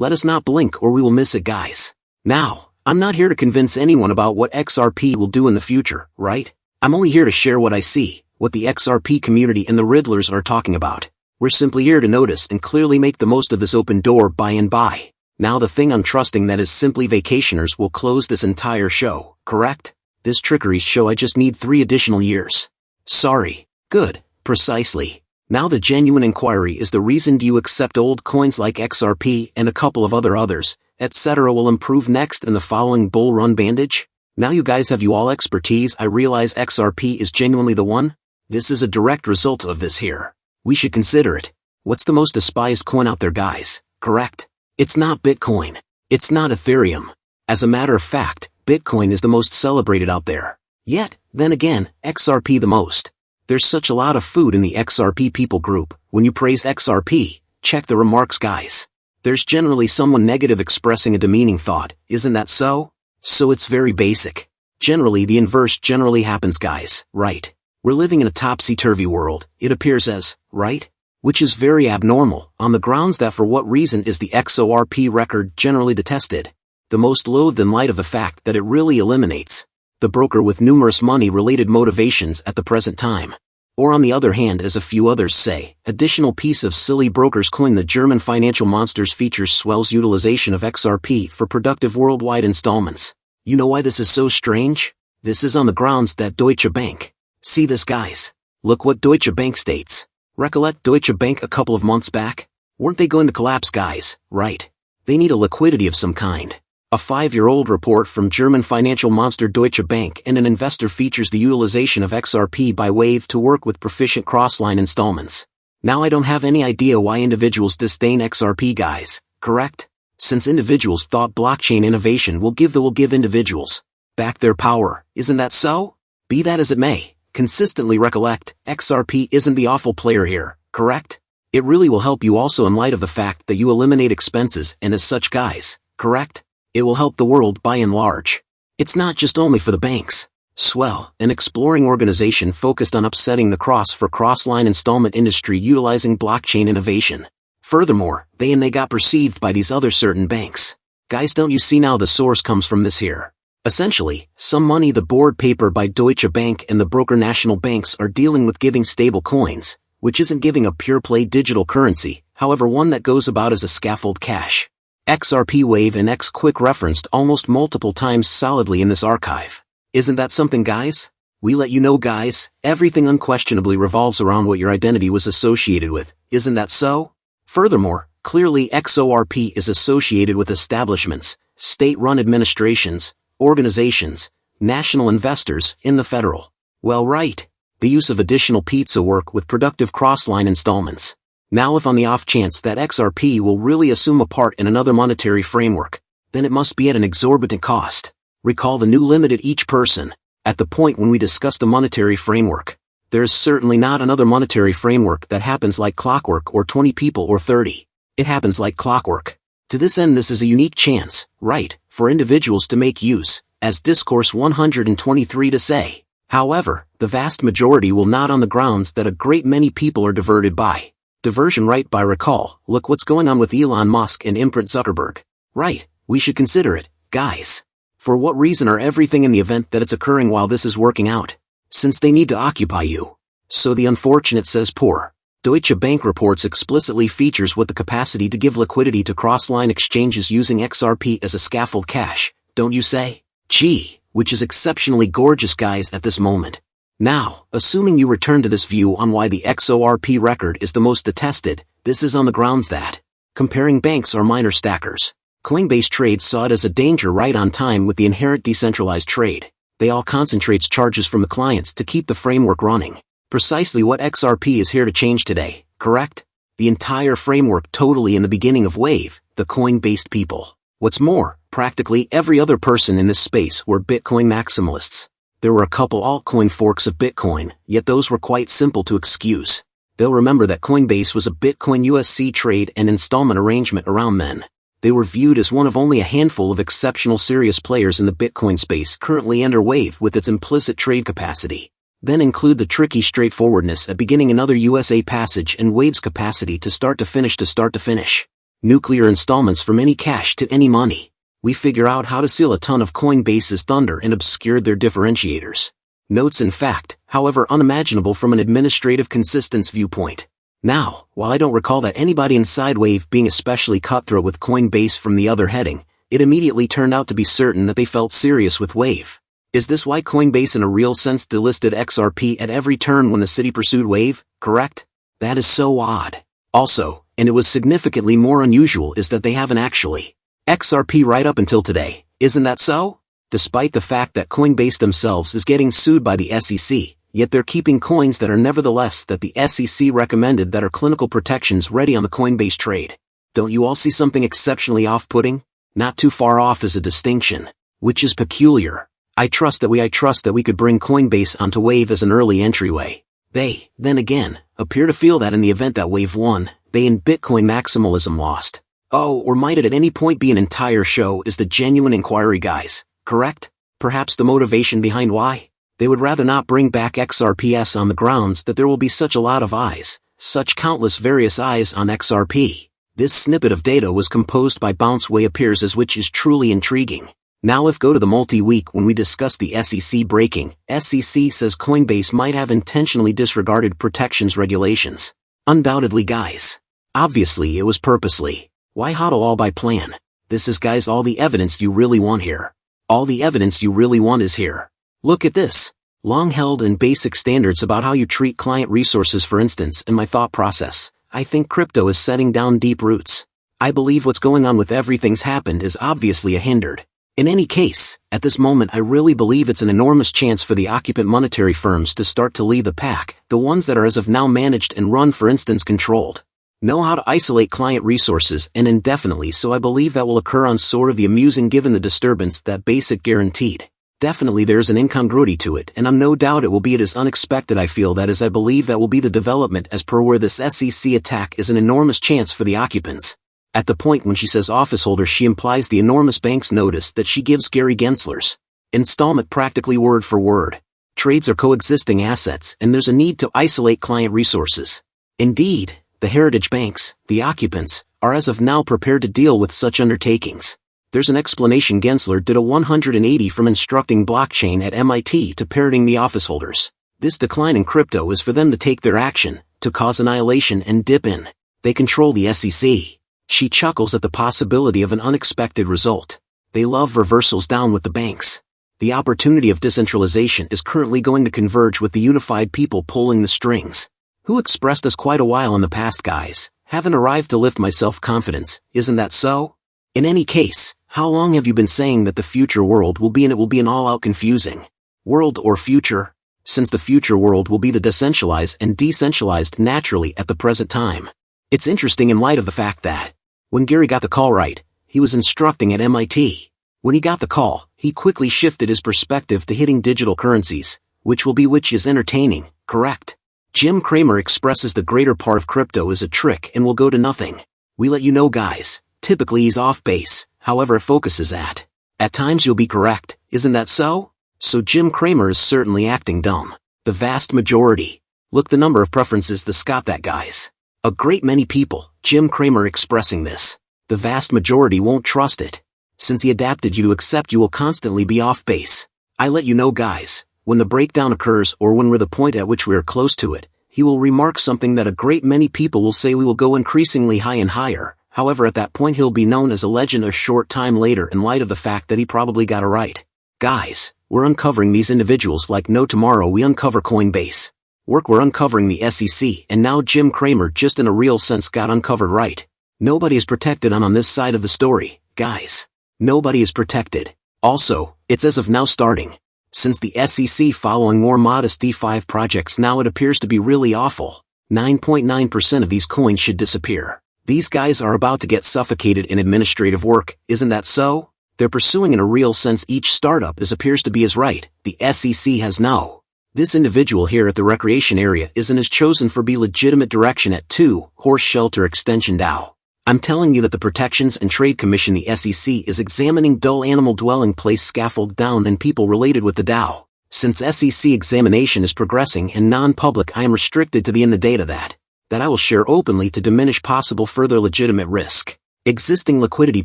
Let us not blink or we will miss it, guys. Now, I'm not here to convince anyone about what XRP will do in the future, right? I'm only here to share what I see, what the XRP community and the Riddlers are talking about. We're simply here to notice and clearly make the most of this open door buy and buy. Now the thing I'm trusting that is simply vacationers will close this entire show, correct? This trickery show I just need 3 additional years. Sorry. Good. Precisely. Now the genuine inquiry is the reason do you accept old coins like XRP and a couple of others, etc. will improve next in the following bull run bandage? Now you guys have you all expertise. I realize XRP is genuinely the one. This is a direct result of this here. We should consider it. What's the most despised coin out there, guys? Correct? It's not Bitcoin. It's not Ethereum. As a matter of fact, Bitcoin is the most celebrated out there. Yet, then again, XRP the most. There's such a lot of food in the XRP people group. When you praise XRP, check the remarks, guys. There's generally someone negative expressing a demeaning thought, isn't that so? So it's very basic. Generally the inverse generally happens, guys, right? We're living in a topsy-turvy world, it appears as, right? Which is very abnormal, on the grounds that for what reason is the XORP record generally detested? The most loathed in light of the fact that it really eliminates the broker with numerous money-related motivations at the present time. Or on the other hand, as a few others say, additional piece of silly brokers coin the German financial monsters features swells utilization of XRP for productive worldwide installments. You know why this is so strange? This is on the grounds that Deutsche Bank. See this, guys? Look what Deutsche Bank states. Recollect Deutsche Bank a couple of months back? Weren't they going to collapse, guys, right? They need a liquidity of some kind. A 5-year-old report from German financial monster Deutsche Bank and an investor features the utilization of XRP by Wave to work with proficient cross-line installments. Now I don't have any idea why individuals disdain XRP, guys, correct? Since individuals thought blockchain innovation will give individuals back their power, isn't that so? Be that as it may, consistently recollect, XRP isn't the awful player here, correct? It really will help you also in light of the fact that you eliminate expenses and as such, guys, correct? It will help the world by and large. It's not just only for the banks. Swell, an exploring organization focused on upsetting the cross-line installment industry utilizing blockchain innovation. Furthermore, they got perceived by these other certain banks. Guys, don't you see now the source comes from this here? Essentially, some money the board paper by Deutsche Bank and the broker national banks are dealing with giving stable coins, which isn't giving a pure play digital currency, however one that goes about as a scaffold cash. XRP Wave and X Quick referenced almost multiple times solidly in this archive. Isn't that something, guys? We let you know, guys, everything unquestionably revolves around what your identity was associated with, isn't that so? Furthermore, clearly XORP is associated with establishments, state-run administrations, organizations, national investors, in the federal. Well, right. The use of additional pizza work with productive cross-line installments. Now if on the off chance that XRP will really assume a part in another monetary framework, then it must be at an exorbitant cost. Recall the new limit at each person. At the point when we discuss the monetary framework, there is certainly not another monetary framework that happens like clockwork or 20 people or 30. It happens like clockwork. To this end, this is a unique chance, right, for individuals to make use, as Discourse 123 to say. However, the vast majority will not on the grounds that a great many people are diverted by. Diversion, right? By recall, look what's going on with Elon Musk and Imprint Zuckerberg. Right, we should consider it, guys. For what reason are everything in the event that it's occurring while this is working out? Since they need to occupy you. So the unfortunate says poor. Deutsche Bank reports explicitly features what the capacity to give liquidity to cross-line exchanges using XRP as a scaffold cash, don't you say? Gee, which is exceptionally gorgeous, guys, at this moment. Now, assuming you return to this view on why the XORP record is the most detested, this is on the grounds that comparing banks are minor stackers. Coinbase trades saw it as a danger right on time with the inherent decentralized trade. They all concentrates charges from the clients to keep the framework running. Precisely what XRP is here to change today, correct? The entire framework totally in the beginning of Wave, the coin-based people. What's more, practically every other person in this space were Bitcoin maximalists. There were a couple altcoin forks of Bitcoin, yet those were quite simple to excuse. They'll remember that Coinbase was a Bitcoin USC trade and installment arrangement around then. They were viewed as one of only a handful of exceptional serious players in the Bitcoin space currently under Wave with its implicit trade capacity. Then include the tricky straightforwardness at beginning another USA passage and Wave's capacity to start to finish. Nuclear installments from any cash to any money. We figure out how to seal a ton of Coinbase's thunder and obscured their differentiators. Notes in fact, however unimaginable from an administrative consistency viewpoint. Now, while I don't recall that anybody inside Wave being especially cutthroat with Coinbase from the other heading, it immediately turned out to be certain that they felt serious with Wave. Is this why Coinbase in a real sense delisted XRP at every turn when the city pursued Wave, correct? That is so odd. Also, and it was significantly more unusual, is that they haven't actually XRP right up until today, isn't that so? Despite the fact that Coinbase themselves is getting sued by the SEC, yet they're keeping coins that are nevertheless that the SEC recommended that are clinical protections ready on the Coinbase trade. Don't you all see something exceptionally off-putting? Not too far off is a distinction, which is peculiar. I trust that we could bring Coinbase onto Wave as an early entryway. They, then again, appear to feel that in the event that Wave won, they and Bitcoin maximalism lost. Oh, or might it at any point be an entire show is the genuine inquiry, guys, correct? Perhaps the motivation behind why? They would rather not bring back XRPS on the grounds that there will be such a lot of eyes, such countless various eyes on XRP. This snippet of data was composed by Bounceway appears as which is truly intriguing. Now if go to the multi-week when we discuss the SEC breaking, SEC says Coinbase might have intentionally disregarded protections regulations. Undoubtedly, guys. Obviously it was purposely. Why hodl all by plan? This is, guys, all the evidence you really want here. All the evidence you really want is here. Look at this. Long-held and basic standards about how you treat client resources, for instance, and my thought process. I think crypto is setting down deep roots. I believe what's going on with everything's happened is obviously a hindered. In any case, at this moment I really believe it's an enormous chance for the occupant monetary firms to start to lead the pack, the ones that are as of now managed and run, for instance, controlled. Know how to isolate client resources and indefinitely, so I believe that will occur on sort of the amusing given the disturbance that basic guaranteed. Definitely there's an incongruity to it, and I'm no doubt it will be as unexpected. I feel that as I believe that will be the development as per where this SEC attack is an enormous chance for the occupants. At the point when she says office holder, she implies the enormous bank's notice that she gives Gary Gensler's installment practically word for word. Trades are coexisting assets and there's a need to isolate client resources. Indeed, the heritage banks, the occupants, are as of now prepared to deal with such undertakings. There's an explanation. Gensler did a 180 from instructing blockchain at MIT to parroting the office holders. This decline in crypto is for them to take their action, to cause annihilation and dip in. They control the SEC. She chuckles at the possibility of an unexpected result. They love reversals down with the banks. The opportunity of decentralization is currently going to converge with the unified people pulling the strings. Who expressed us quite a while in the past, guys, haven't arrived to lift my self-confidence, isn't that so? In any case, how long have you been saying that the future world will be, and it will be an all-out confusing world or future? Since the future world will be the decentralized and decentralized naturally at the present time. It's interesting in light of the fact that, when Gary got the call right, he was instructing at MIT. When he got the call, he quickly shifted his perspective to hitting digital currencies, which is entertaining, correct? Jim Cramer expresses the greater part of crypto is a trick and will go to nothing. We let you know, guys, typically he's off base, however it focuses at. At times you'll be correct, isn't that so? So Jim Cramer is certainly acting dumb. The vast majority. Look the number of preferences the Scott that guys. A great many people, Jim Cramer expressing this. The vast majority won't trust it. Since he adapted you to accept you will constantly be off base. I let you know, guys. When the breakdown occurs or when we're the point at which we are close to it, he will remark something that a great many people will say we will go increasingly high and higher. However, at that point he'll be known as a legend a short time later in light of the fact that he probably got it right. Guys, we're uncovering these individuals like no tomorrow. We uncover Coinbase. We're uncovering the SEC, and now Jim Cramer just in a real sense got uncovered right. Nobody is protected on this side of the story, guys. Nobody is protected. Also, it's as of now starting. Since the SEC following more modest D5 projects, now it appears to be really awful. 9.9% of these coins should disappear. These guys are about to get suffocated in administrative work, isn't that so? They're pursuing in a real sense each startup as appears to be as right. The SEC has no. This individual here at the recreation area isn't as chosen for be legitimate direction at 2 Horse Shelter Extension DAO. I'm telling you that the Protections and Trade Commission, the SEC, is examining dull animal dwelling place scaffold down and people related with the DAO. Since SEC examination is progressing and non-public, I am restricted to the data that I will share openly to diminish possible further legitimate risk. Existing liquidity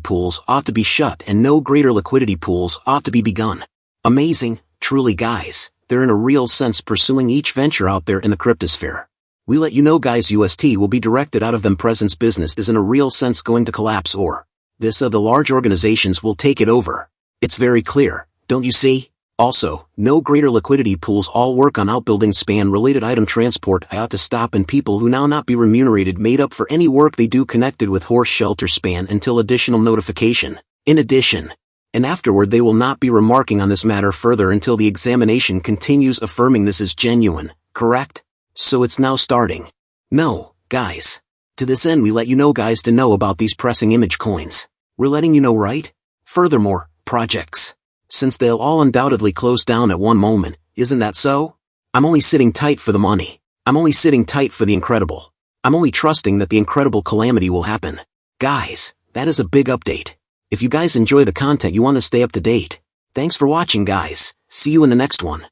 pools ought to be shut and no greater liquidity pools ought to be begun. Amazing, truly guys, they're in a real sense pursuing each venture out there in the cryptosphere. We let you know guys UST will be directed out of them presence business is in a real sense going to collapse or this of the large organizations will take it over. It's very clear, don't you see? Also, no greater liquidity pools all work on outbuilding span related item transport I ought to stop and people who now not be remunerated made up for any work they do connected with horse shelter span until additional notification. In addition, and afterward they will not be remarking on this matter further until the examination continues affirming this is genuine, correct? So it's now starting. No, guys. To this end we let you know guys to know about these pressing image coins. We're letting you know right? Furthermore, projects. Since they'll all undoubtedly close down at one moment, isn't that so? I'm only sitting tight for the money. I'm only sitting tight for the incredible. I'm only trusting that the incredible calamity will happen. Guys, that is a big update. If you guys enjoy the content you want to stay up to date. Thanks for watching guys, see you in the next one.